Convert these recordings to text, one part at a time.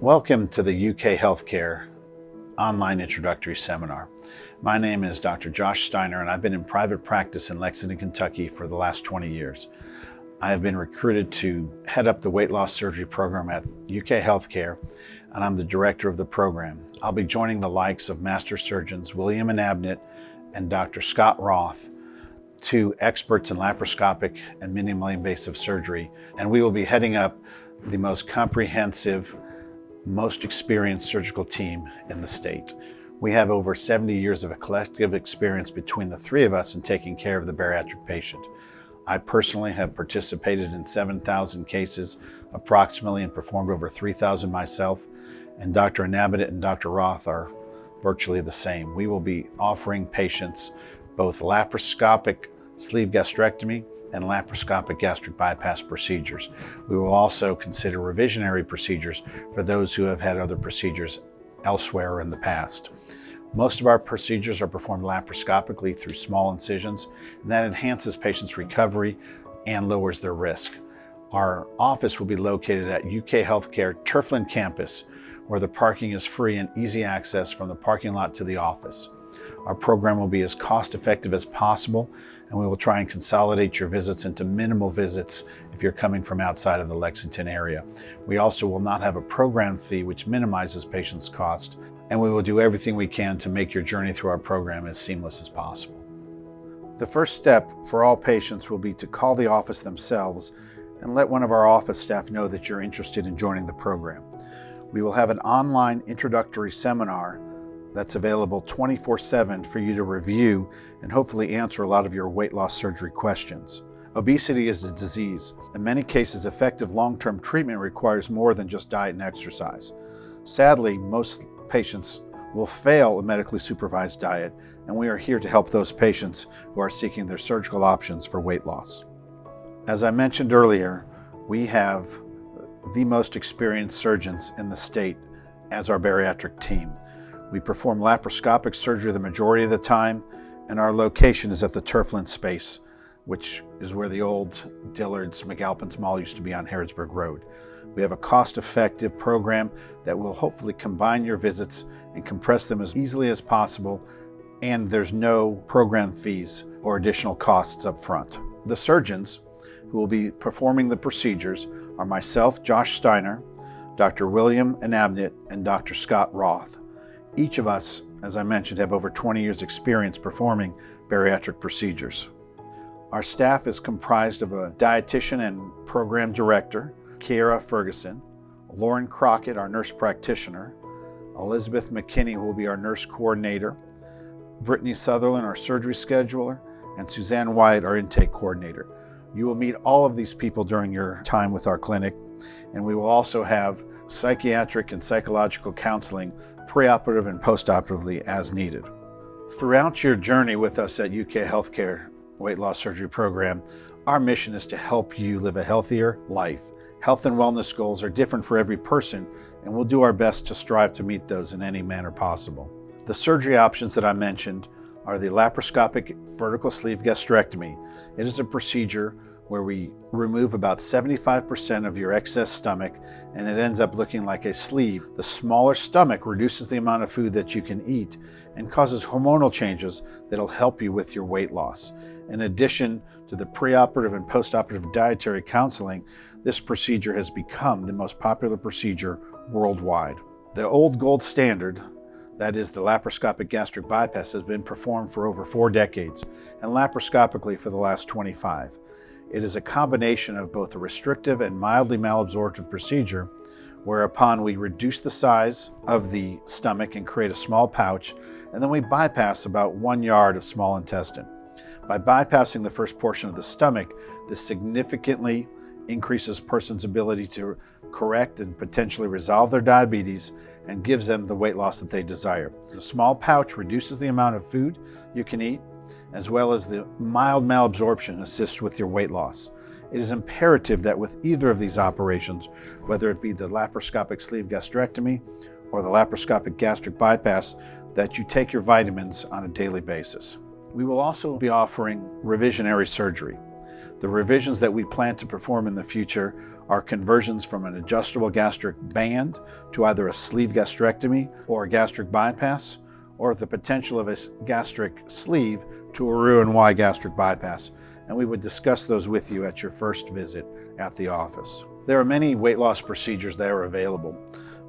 Welcome to the UK Healthcare online introductory seminar. My name is Dr. Josh Steiner, and I've been in private practice in Lexington, Kentucky for the last 20 years. I have been recruited to head up the weight loss surgery program at UK Healthcare, and I'm the director of the program. I'll be joining the likes of master surgeons William Anabnit and Dr. Scott Roth, two experts in laparoscopic and minimally invasive surgery, and we will be heading up the most comprehensive, most experienced surgical team in the state. We have over 70 years of a collective experience between the three of us in taking care of the bariatric patient. I personally have participated in 7,000 cases approximately and performed over 3,000 myself, and Dr. Anabnit and Dr. Roth are virtually the same. We will be offering patients both laparoscopic sleeve gastrectomy and laparoscopic gastric bypass procedures. We will also consider revisionary procedures for those who have had other procedures elsewhere in the past. Most of our procedures are performed laparoscopically through small incisions, and that enhances patients' recovery and lowers their risk. Our office will be located at UK Healthcare Turfland campus, where the parking is free and easy access from the parking lot to the office. Our program will be as cost-effective as possible, and we will try and consolidate your visits into minimal visits if you're coming from outside of the Lexington area. We also will not have a program fee, which minimizes patients' cost, and we will do everything we can to make your journey through our program as seamless as possible. The first step for all patients will be to call the office themselves and let one of our office staff know that you're interested in joining the program. We will have an online introductory seminar that's available 24/7 for you to review and hopefully answer a lot of your weight loss surgery questions. Obesity is a disease. In many cases, effective long-term treatment requires more than just diet and exercise. Sadly, most patients will fail a medically supervised diet, and we are here to help those patients who are seeking their surgical options for weight loss. As I mentioned earlier, we have the most experienced surgeons in the state as our bariatric team. We perform laparoscopic surgery the majority of the time, and our location is at the Turfland space, which is where the old Dillard's McAlpin's Mall used to be on Harrodsburg Road. We have a cost-effective program that will hopefully combine your visits and compress them as easily as possible, and there's no program fees or additional costs up front. The surgeons who will be performing the procedures are myself, Josh Steiner, Dr. William Anabnit, and Dr. Scott Roth. Each of us, as I mentioned, have over 20 years experience performing bariatric procedures. Our staff is comprised of a dietitian and program director, Kiera Ferguson, Lauren Crockett, our nurse practitioner, Elizabeth McKinney, who will be our nurse coordinator, Brittany Sutherland, our surgery scheduler, and Suzanne Wyatt, our intake coordinator. You will meet all of these people during your time with our clinic, and we will also have psychiatric and psychological counseling preoperative and postoperatively as needed. Throughout your journey with us at UK Healthcare Weight Loss Surgery Program, our mission is to help you live a healthier life. Health and wellness goals are different for every person, and we'll do our best to strive to meet those in any manner possible. The surgery options that I mentioned are the laparoscopic vertical sleeve gastrectomy. It is a procedure where we remove about 75% of your excess stomach, and it ends up looking like a sleeve. The smaller stomach reduces the amount of food that you can eat and causes hormonal changes that'll help you with your weight loss. In addition to the preoperative and postoperative dietary counseling, this procedure has become the most popular procedure worldwide. The old gold standard, that is the laparoscopic gastric bypass, has been performed for over 4 decades and laparoscopically for the last 25. It is a combination of both a restrictive and mildly malabsorptive procedure, whereupon we reduce the size of the stomach and create a small pouch, and then we bypass about 1 yard of small intestine. By bypassing the first portion of the stomach, this significantly increases a person's ability to correct and potentially resolve their diabetes and gives them the weight loss that they desire. The small pouch reduces the amount of food you can eat, as well as the mild malabsorption assists with your weight loss. It is imperative that with either of these operations, whether it be the laparoscopic sleeve gastrectomy or the laparoscopic gastric bypass, that you take your vitamins on a daily basis. We will also be offering revisionary surgery. The revisions that we plan to perform in the future are conversions from an adjustable gastric band to either a sleeve gastrectomy or a gastric bypass, or the potential of a gastric sleeve to a Roux-en-Y gastric bypass. And we would discuss those with you at your first visit at the office. There are many weight loss procedures that are available,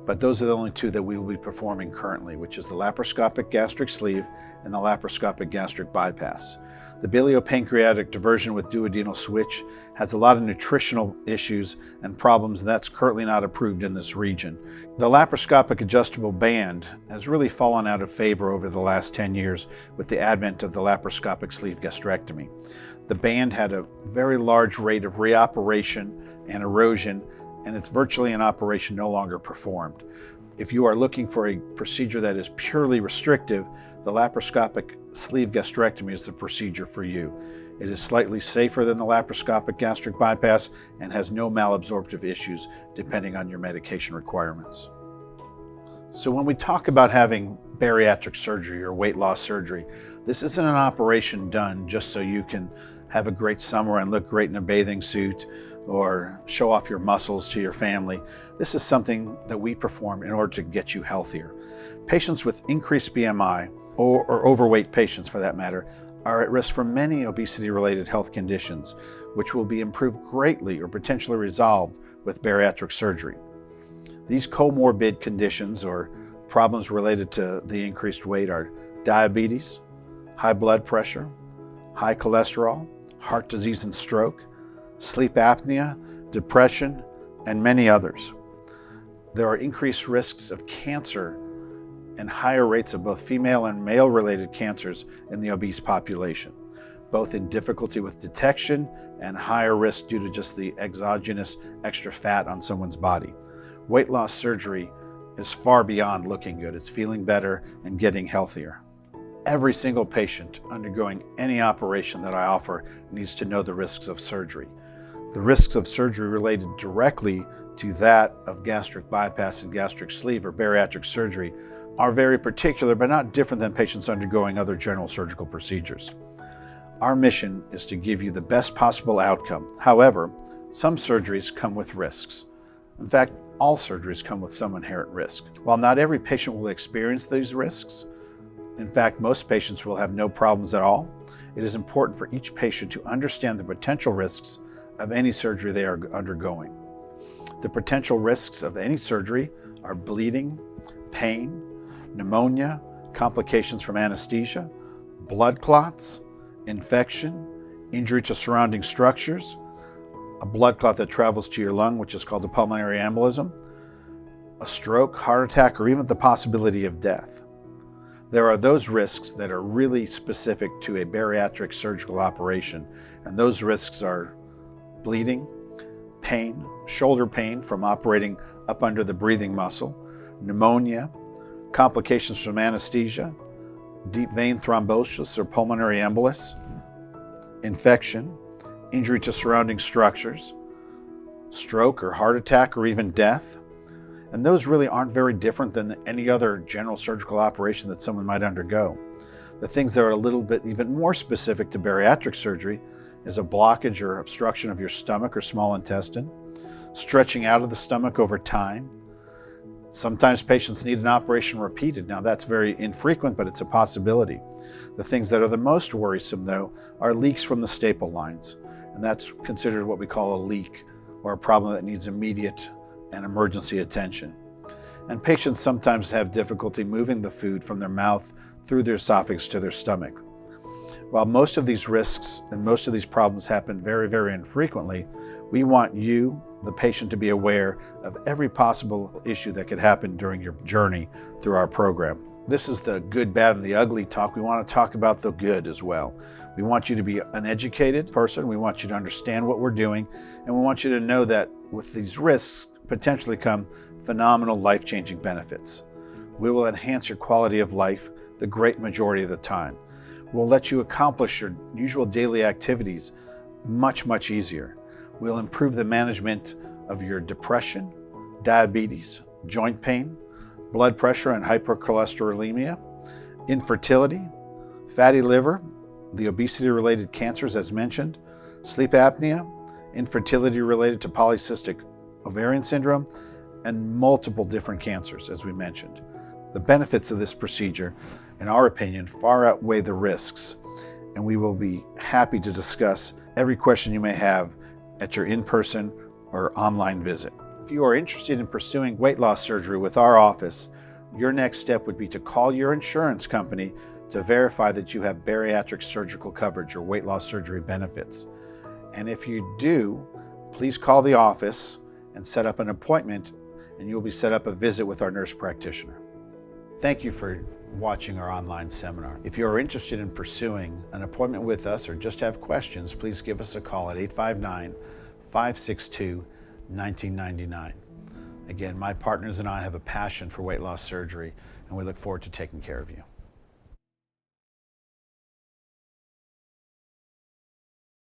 but those are the only two that we will be performing currently, which is the laparoscopic gastric sleeve and the laparoscopic gastric bypass. The biliopancreatic diversion with duodenal switch has a lot of nutritional issues and problems, and that's currently not approved in this region. The laparoscopic adjustable band has really fallen out of favor over the last 10 years with the advent of the laparoscopic sleeve gastrectomy. The band had a very large rate of reoperation and erosion, and it's virtually an operation no longer performed. If you are looking for a procedure that is purely restrictive, the laparoscopic sleeve gastrectomy is the procedure for you. It is slightly safer than the laparoscopic gastric bypass and has no malabsorptive issues depending on your medication requirements. So when we talk about having bariatric surgery or weight loss surgery, this isn't an operation done just so you can have a great summer and look great in a bathing suit or show off your muscles to your family. This is something that we perform in order to get you healthier. Patients with increased BMI, or overweight patients for that matter, are at risk for many obesity-related health conditions, which will be improved greatly or potentially resolved with bariatric surgery. These comorbid conditions or problems related to the increased weight are diabetes, high blood pressure, high cholesterol, heart disease and stroke, sleep apnea, depression, and many others. There are increased risks of cancer and higher rates of both female and male-related cancers in the obese population, both in difficulty with detection and higher risk due to just the exogenous extra fat on someone's body. Weight loss surgery is far beyond looking good. It's feeling better and getting healthier. Every single patient undergoing any operation that I offer needs to know the risks of surgery. The risks of surgery related directly to that of gastric bypass and gastric sleeve or bariatric surgery are very particular, but not different than patients undergoing other general surgical procedures. Our mission is to give you the best possible outcome. However, some surgeries come with risks. In fact, all surgeries come with some inherent risk. While not every patient will experience these risks, in fact, most patients will have no problems at all, it is important for each patient to understand the potential risks of any surgery they are undergoing. The potential risks of any surgery are bleeding, pain, pneumonia, complications from anesthesia, blood clots, infection, injury to surrounding structures, a blood clot that travels to your lung, which is called a pulmonary embolism, a stroke, heart attack, or even the possibility of death. There are those risks that are really specific to a bariatric surgical operation, and those risks are bleeding, pain, shoulder pain from operating up under the breathing muscle, pneumonia, complications from anesthesia, deep vein thrombosis or pulmonary embolus, infection, injury to surrounding structures, stroke or heart attack or even death. And those really aren't very different than any other general surgical operation that someone might undergo. The things that are a little bit even more specific to bariatric surgery is a blockage or obstruction of your stomach or small intestine, stretching out of the stomach over time. Sometimes patients need an operation repeated. Now that's very infrequent, but it's a possibility. The things that are the most worrisome, though, are leaks from the staple lines. And that's considered what we call a leak, or a problem that needs immediate and emergency attention. And patients sometimes have difficulty moving the food from their mouth through their esophagus to their stomach. While most of these risks and most of these problems happen very, very infrequently, we want you, the patient, to be aware of every possible issue that could happen during your journey through our program. This is the good, bad, and the ugly talk. We want to talk about the good as well. We want you to be an educated person. We want you to understand what we're doing, and we want you to know that with these risks potentially come phenomenal life-changing benefits. We will enhance your quality of life the great majority of the time. We'll let you accomplish your usual daily activities much, much easier. We'll improve the management of your depression, diabetes, joint pain, blood pressure and hypercholesterolemia, infertility, fatty liver, the obesity-related cancers as mentioned, sleep apnea, infertility related to polycystic ovarian syndrome, and multiple different cancers, as we mentioned. The benefits of this procedure, in our opinion, far outweigh the risks, and we will be happy to discuss every question you may have at your in-person or online visit. If you are interested in pursuing weight loss surgery with our office, your next step would be to call your insurance company to verify that you have bariatric surgical coverage or weight loss surgery benefits. And if you do, please call the office and set up an appointment, and you'll be set up a visit with our nurse practitioner. Thank you for watching our online seminar. If you are interested in pursuing an appointment with us or just have questions, please give us a call at 859-562-1999. Again, my partners and I have a passion for weight loss surgery, and we look forward to taking care of you.